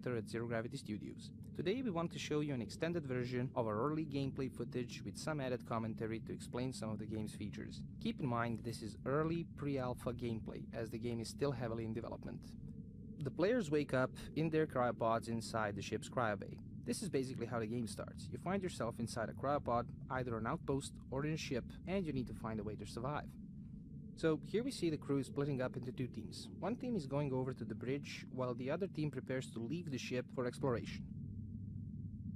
editor at Zero Gravity Studios. Today we want to show you an extended version of our early gameplay footage with some added commentary to explain some of the game's features. Keep in mind this is early pre-alpha gameplay, as the game is still heavily in development. The players wake up in their cryopods inside the ship's cryobay. This is basically how the game starts. You find yourself inside a cryopod, either an outpost or in a ship, and you need to find a way to survive. So here we see the crew splitting up into two teams. One team is going over to the bridge, while the other team prepares to leave the ship for exploration.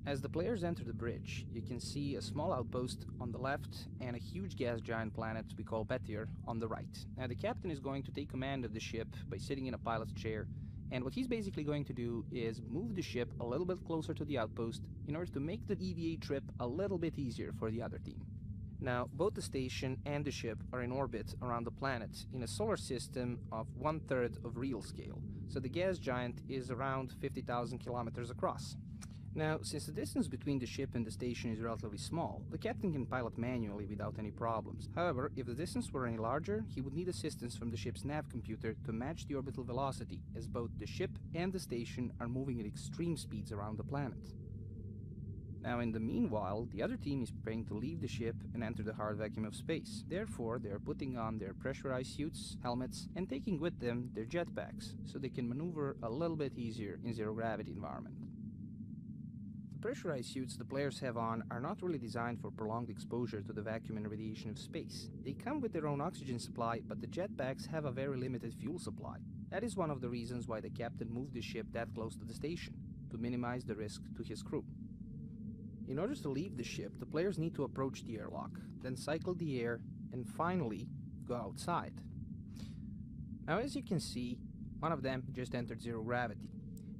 As the players enter the bridge, you can see a small outpost on the left and a huge gas giant planet we call Betier on the right. Now the captain is going to take command of the ship by sitting in a pilot's chair, and what he's basically going to do is move the ship a little bit closer to the outpost in order to make the EVA trip a little bit easier for the other team. Now, both the station and the ship are in orbit around the planet in a solar system of 1/3 of real scale, so the gas giant is around 50,000 kilometers across. Now, since the distance between the ship and the station is relatively small, the captain can pilot manually without any problems. However, if the distance were any larger, he would need assistance from the ship's nav computer to match the orbital velocity, as both the ship and the station are moving at extreme speeds around the planet. Now, in the meanwhile, the other team is preparing to leave the ship and enter the hard vacuum of space. Therefore, they are putting on their pressurized suits, helmets, and taking with them their jetpacks, so they can maneuver a little bit easier in zero-gravity environment. The pressurized suits the players have on are not really designed for prolonged exposure to the vacuum and radiation of space. They come with their own oxygen supply, but the jetpacks have a very limited fuel supply. That is one of the reasons why the captain moved the ship that close to the station, to minimize the risk to his crew. In order to leave the ship, the players need to approach the airlock, then cycle the air, and finally go outside. Now, as you can see, one of them just entered zero gravity.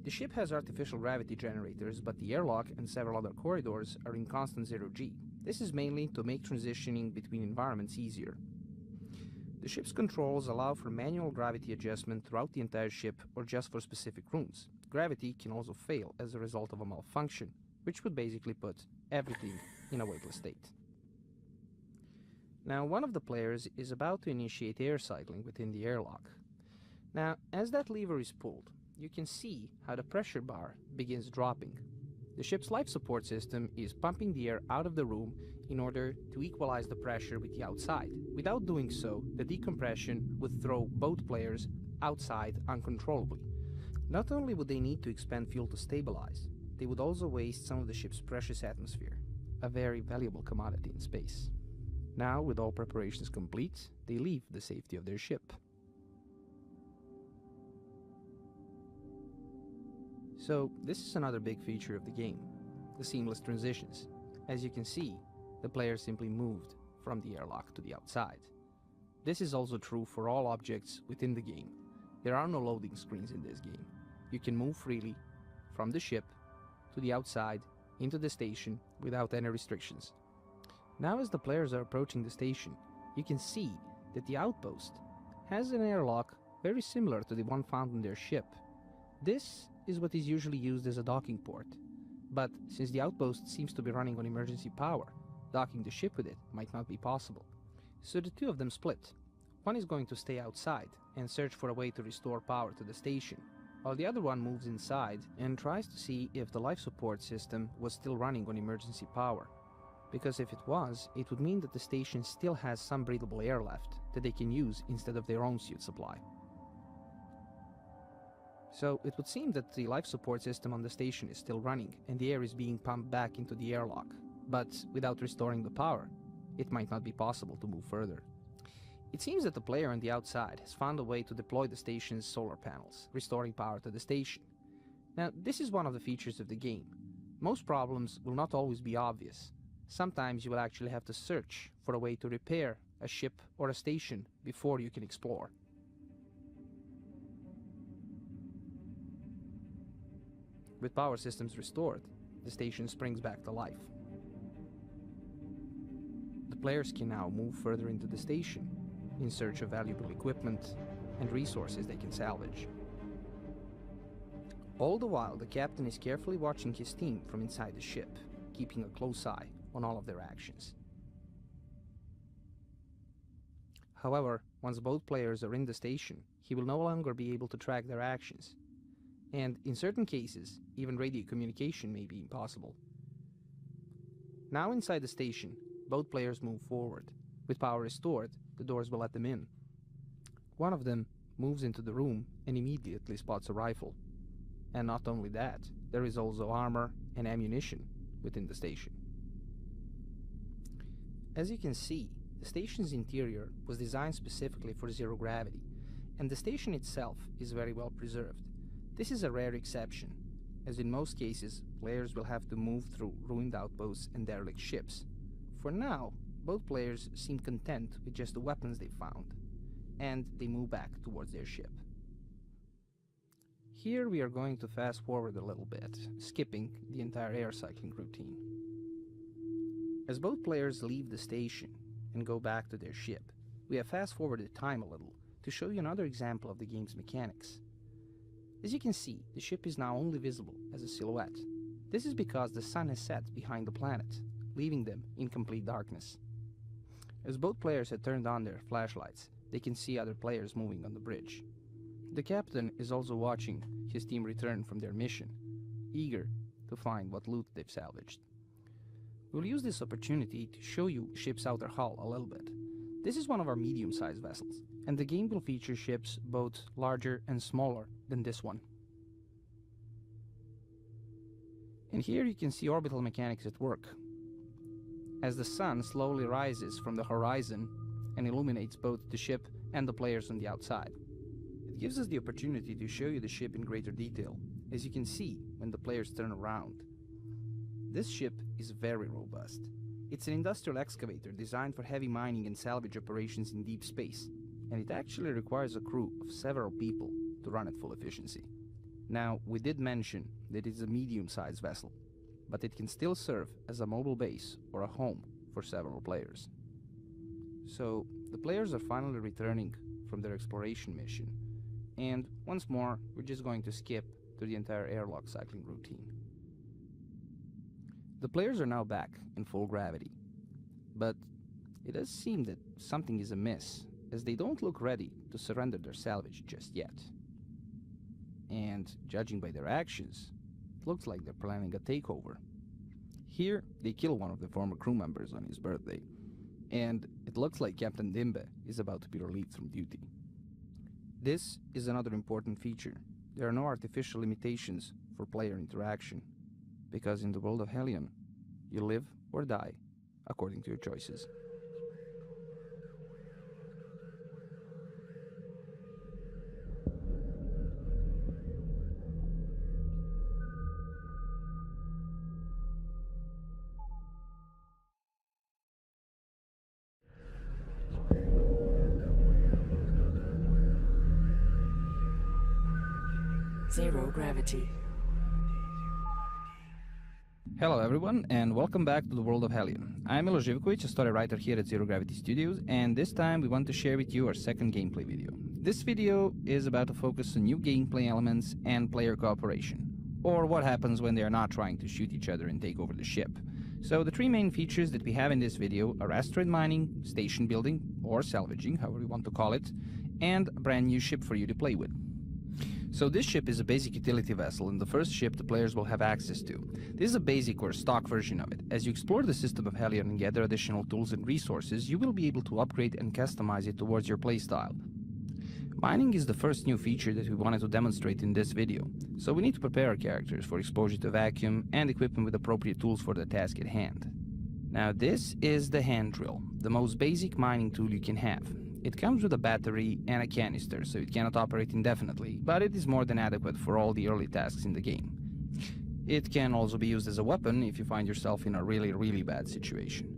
The ship has artificial gravity generators, but the airlock and several other corridors are in constant zero-G. This is mainly to make transitioning between environments easier. The ship's controls allow for manual gravity adjustment throughout the entire ship or just for specific rooms. Gravity can also fail as a result of a malfunction, which would basically put everything in a weightless state. Now, one of the players is about to initiate air cycling within the airlock. Now, as that lever is pulled, you can see how the pressure bar begins dropping. The ship's life support system is pumping the air out of the room in order to equalize the pressure with the outside. Without doing so, the decompression would throw both players outside uncontrollably. Not only would they need to expend fuel to stabilize, they would also waste some of the ship's precious atmosphere, a very valuable commodity in space. Now, with all preparations complete, they leave the safety of their ship. So, this is another big feature of the game, the seamless transitions. As you can see, the player simply moved from the airlock to the outside. This is also true for all objects within the game. There are no loading screens in this game. You can move freely from the ship to the outside, into the station, without any restrictions. Now, as the players are approaching the station, you can see that the outpost has an airlock very similar to the one found in their ship. This is what is usually used as a docking port, but since the outpost seems to be running on emergency power, docking the ship with it might not be possible. So the two of them split. One is going to stay outside and search for a way to restore power to the station, while the other one moves inside and tries to see if the life support system was still running on emergency power. Because if it was, it would mean that the station still has some breathable air left that they can use instead of their own suit supply. So it would seem that the life support system on the station is still running and the air is being pumped back into the airlock, but without restoring the power, it might not be possible to move further. It seems that the player on the outside has found a way to deploy the station's solar panels, restoring power to the station. Now, this is one of the features of the game. Most problems will not always be obvious. Sometimes you will actually have to search for a way to repair a ship or a station before you can explore. With power systems restored, the station springs back to life. The players can now move further into the station in search of valuable equipment and resources they can salvage. All the while, the captain is carefully watching his team from inside the ship, keeping a close eye on all of their actions. However, once both players are in the station, he will no longer be able to track their actions. and in certain cases, even radio communication may be impossible. Now inside the station, both players move forward. With power restored, the doors will let them in. One of them moves into the room and immediately spots a rifle. And not only that, there is also armor and ammunition within the station. As you can see, the station's interior was designed specifically for zero gravity, and the station itself is very well preserved. This is a rare exception, as in most cases, players will have to move through ruined outposts and derelict ships. For now, both players seem content with just the weapons they found, and they move back towards their ship. Here we are going to fast forward a little bit, skipping the entire air cycling routine. As both players leave the station and go back to their ship, we have fast forwarded time a little to show you another example of the game's mechanics. As you can see, the ship is now only visible as a silhouette. This is because the sun has set behind the planet, leaving them in complete darkness. As both players had turned on their flashlights, they can see other players moving on the bridge. The captain is also watching his team return from their mission, eager to find what loot they've salvaged. We'll use this opportunity to show you the ship's outer hull a little bit. This is one of our medium-sized vessels, and the game will feature ships both larger and smaller than this one. And here you can see orbital mechanics at work. As the sun slowly rises from the horizon and illuminates both the ship and the players on the outside. It gives us the opportunity to show you the ship in greater detail, as you can see when the players turn around. This ship is very robust. It's an industrial excavator designed for heavy mining and salvage operations in deep space, and it actually requires a crew of several people to run at full efficiency. Now, we did mention that it's a medium-sized vessel, but it can still serve as a mobile base or a home for several players. So, the players are finally returning from their exploration mission, and once more, we're just going to skip to the entire airlock cycling routine. The players are now back in full gravity, but it does seem that something is amiss, as they don't look ready to surrender their salvage just yet. And judging by their actions, it looks like they're planning a takeover. Here, they kill one of the former crew members on his birthday, and it looks like Captain Dimbe is about to be relieved from duty. This is another important feature. There are no artificial limitations for player interaction, because in the world of HELLION, you live or die according to your choices. Zero gravity. Hello everyone, and welcome back to the world of HELLION. I'm Milo Živković, a story writer here at Zero Gravity Studios, and this time we want to share with you our second gameplay video. This video is about to focus on new gameplay elements and player cooperation, or what happens when they are not trying to shoot each other and take over the ship. So the three main features that we have in this video are asteroid mining, station building, or salvaging, however you want to call it, and a brand new ship for you to play with. So this ship is a basic utility vessel, and the first ship the players will have access to. This is a basic or stock version of it. As you explore the system of HELLION and gather additional tools and resources, you will be able to upgrade and customize it towards your playstyle. Mining is the first new feature that we wanted to demonstrate in this video, so we need to prepare our characters for exposure to vacuum and equip them with appropriate tools for the task at hand. Now this is the hand drill, the most basic mining tool you can have. It comes with a battery and a canister, so it cannot operate indefinitely, but it is more than adequate for all the early tasks in the game. It can also be used as a weapon if you find yourself in a really bad situation.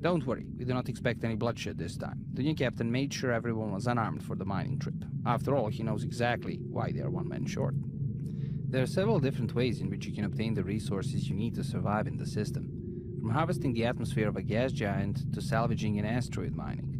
Don't worry, we do not expect any bloodshed this time. The new captain made sure everyone was unarmed for the mining trip. After all, he knows exactly why they are one man short. There are several different ways in which you can obtain the resources you need to survive in the system, from harvesting the atmosphere of a gas giant to salvaging and asteroid mining.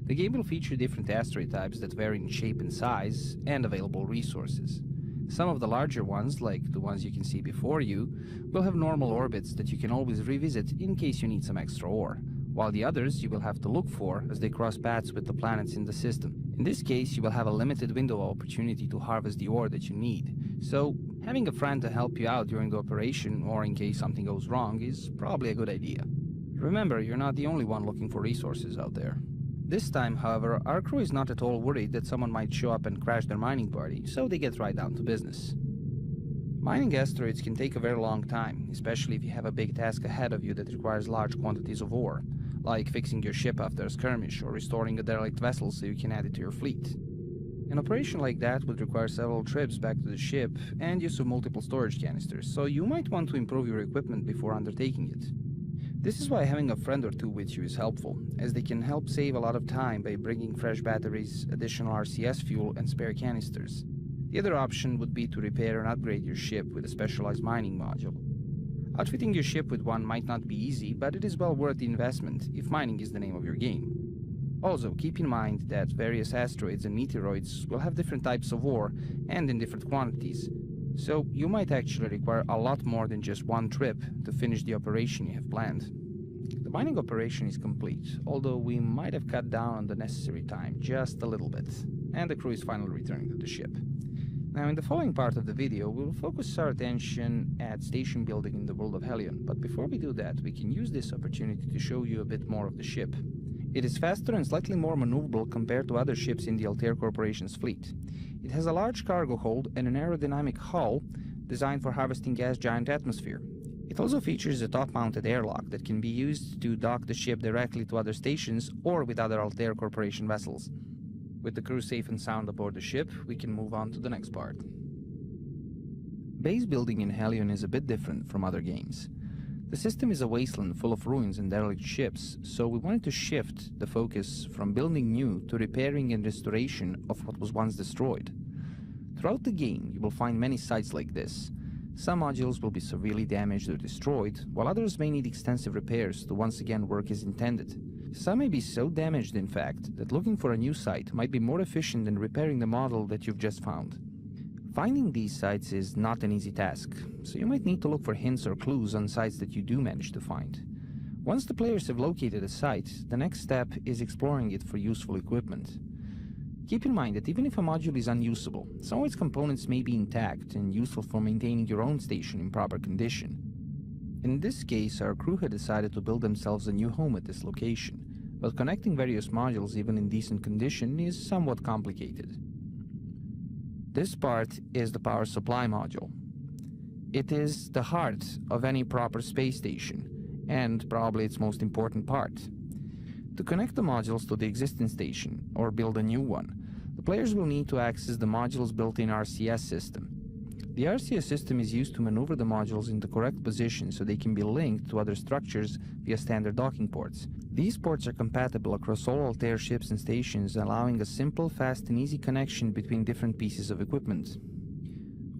The game will feature different asteroid types that vary in shape and size, and available resources. Some of the larger ones, like the ones you can see before you, will have normal orbits that you can always revisit in case you need some extra ore, while the others you will have to look for as they cross paths with the planets in the system. In this case, you will have a limited window of opportunity to harvest the ore that you need, so having a friend to help you out during the operation or in case something goes wrong is probably a good idea. Remember, you're not the only one looking for resources out there. This time, however, our crew is not at all worried that someone might show up and crash their mining party, so they get right down to business. Mining asteroids can take a very long time, especially if you have a big task ahead of you that requires large quantities of ore, like fixing your ship after a skirmish or restoring a derelict vessel so you can add it to your fleet. An operation like that would require several trips back to the ship and use of multiple storage canisters, so you might want to improve your equipment before undertaking it. This is why having a friend or two with you is helpful, as they can help save a lot of time by bringing fresh batteries, additional RCS fuel, and spare canisters. The other option would be to repair and upgrade your ship with a specialized mining module. Outfitting your ship with one might not be easy, but it is well worth the investment if mining is the name of your game. Also, keep in mind that various asteroids and meteoroids will have different types of ore and in different quantities, so you might actually require a lot more than just one trip to finish the operation you have planned. The mining operation is complete, although we might have cut down on the necessary time just a little bit, and the crew is finally returning to the ship. Now, in the following part of the video, we will focus our attention at station building in the world of HELLION, but before we do that, we can use this opportunity to show you a bit more of the ship. It is faster and slightly more maneuverable compared to other ships in the Altair Corporation's fleet. It has a large cargo hold and an aerodynamic hull designed for harvesting gas giant atmosphere. It also features a top-mounted airlock that can be used to dock the ship directly to other stations or with other Altair Corporation vessels. With the crew safe and sound aboard the ship, we can move on to the next part. Base building in HELLION is a bit different from other games. The system is a wasteland full of ruins and derelict ships, so we wanted to shift the focus from building new to repairing and restoration of what was once destroyed. Throughout the game, you will find many sites like this. Some modules will be severely damaged or destroyed, while others may need extensive repairs to once again work as intended. Some may be so damaged, in fact, that looking for a new site might be more efficient than repairing the model that you've just found. Finding these sites is not an easy task, so you might need to look for hints or clues on sites that you do manage to find. Once the players have located a site, the next step is exploring it for useful equipment. Keep in mind that even if a module is unusable, some of its components may be intact and useful for maintaining your own station in proper condition. In this case, our crew had decided to build themselves a new home at this location, but connecting various modules even in decent condition is somewhat complicated. This part is the power supply module. It is the heart of any proper space station, and probably its most important part. To connect the modules to the existing station, or build a new one, the players will need to access the module's built-in RCS system. The RCS system is used to maneuver the modules in the correct position so they can be linked to other structures via standard docking ports. These ports are compatible across all Altair ships and stations, allowing a simple, fast and easy connection between different pieces of equipment.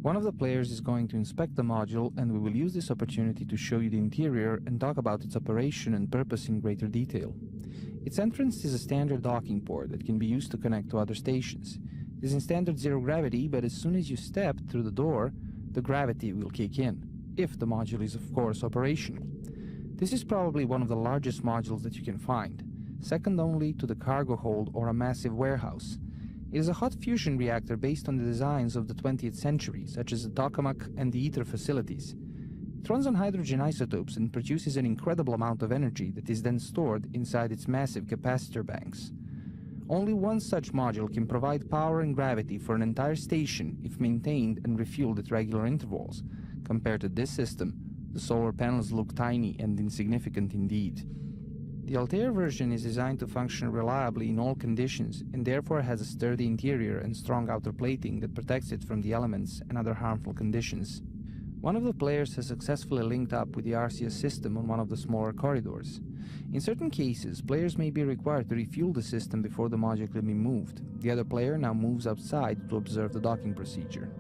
One of the players is going to inspect the module, and we will use this opportunity to show you the interior and talk about its operation and purpose in greater detail. Its entrance is a standard docking port that can be used to connect to other stations. It is in standard zero gravity, but as soon as you step through the door, the gravity will kick in, if the module is of course operational. This is probably one of the largest modules that you can find, second only to the cargo hold or a massive warehouse. It is a hot fusion reactor based on the designs of the 20th century, such as the tokamak and the ITER facilities. It runs on hydrogen isotopes and produces an incredible amount of energy that is then stored inside its massive capacitor banks. Only one such module can provide power and gravity for an entire station if maintained and refueled at regular intervals. Compared to this system, the solar panels look tiny and insignificant indeed. The Altair version is designed to function reliably in all conditions and therefore has a sturdy interior and strong outer plating that protects it from the elements and other harmful conditions. One of the players has successfully linked up with the RCS system on one of the smaller corridors. In certain cases, players may be required to refuel the system before the module can be moved. The other player now moves outside to observe the docking procedure.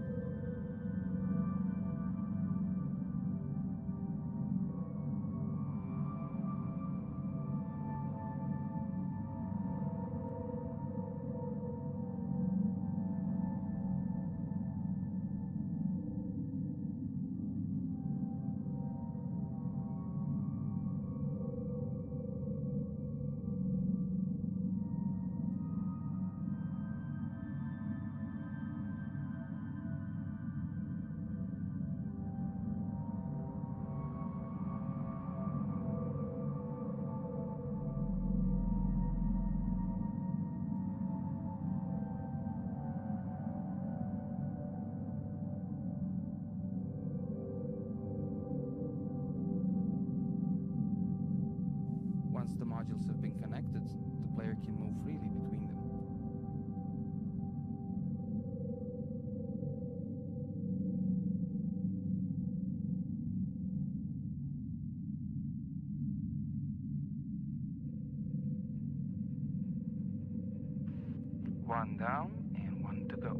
Once the modules have been connected, the player can move freely between them. One down and one to go.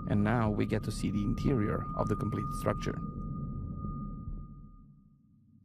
And now we get to see the interior of the complete structure.